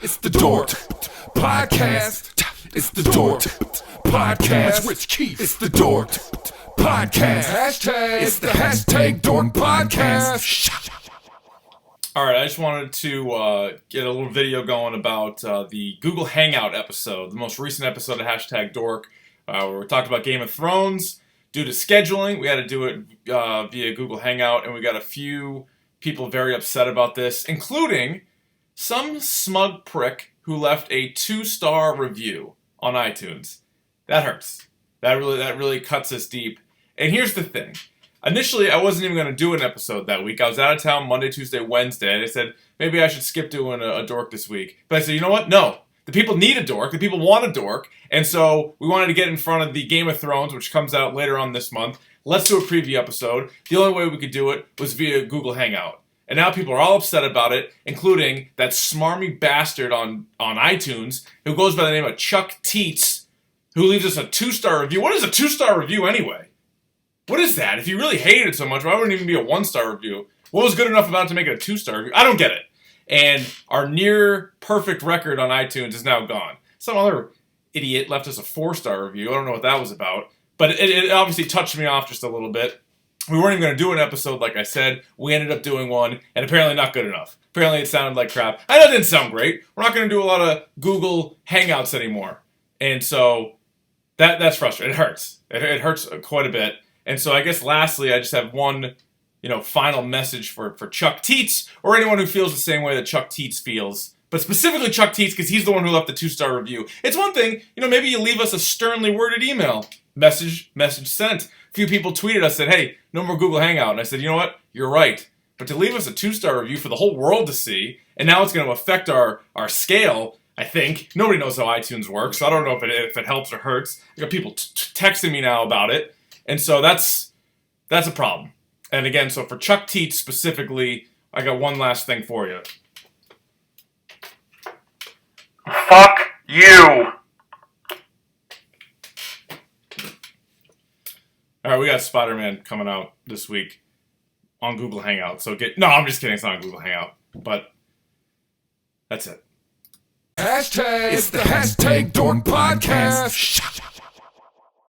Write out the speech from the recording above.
It's the DORK Podcast. It's the DORK Podcast. With Keefe. It's the DORK Podcast. Hashtag. It's the hashtag DORK Podcast. All right, I just wanted to get a little video going about the Google Hangout episode, the most recent episode of hashtag DORK, where we talked about Game of Thrones. Due to scheduling, we had to do it via Google Hangout, and we got a few people very upset about this, including some smug prick who left a 2-star review on iTunes. That hurts. That really cuts us deep. And here's the thing. Initially, I wasn't even going to do an episode that week. I was out of town Monday, Tuesday, Wednesday, and I said, maybe I should skip doing a dork this week. But I said, you know what? No. The people need a dork. The people want a dork. And so we wanted to get in front of the Game of Thrones, which comes out later on this month. Let's do a preview episode. The only way we could do it was via Google Hangout. And now people are all upset about it, including that smarmy bastard on iTunes who goes by the name of Chuck Teets, who leaves us a 2-star review. What is a 2-star review anyway? What is that? If you really hated it so much, why wouldn't it even be a 1-star review? What was good enough about it to make it a 2-star review? I don't get it. And our near perfect record on iTunes is now gone. Some other idiot left us a 4-star review. I don't know what that was about. But it obviously touched me off just a little bit. We weren't even going to do an episode, like I said. We ended up doing one, and apparently not good enough. Apparently it sounded like crap. I know it didn't sound great. We're not going to do a lot of Google Hangouts anymore. And so that's frustrating. It hurts. It hurts quite a bit. And so I guess lastly, I just have one final message for Chuck Teets, or anyone who feels the same way that Chuck Teets feels. But specifically Chuck Teets, because he's the one who left the 2-star review. It's one thing, maybe you leave us a sternly worded email. Message sent. A few people tweeted us, said, hey, no more Google Hangout. And I said, you know what? You're right. But to leave us a 2-star review for the whole world to see, and now it's going to affect our scale, I think. Nobody knows how iTunes works, so I don't know if it helps or hurts. I got people texting me now about it. And so that's a problem. And again, so for Chuck Teets specifically, I got one last thing for you. Fuck you! All right, we got Spider-Man coming out this week on Google Hangout. No, I'm just kidding. It's not on Google Hangout. But that's it. Hashtag. It's the hashtag DORK Podcast.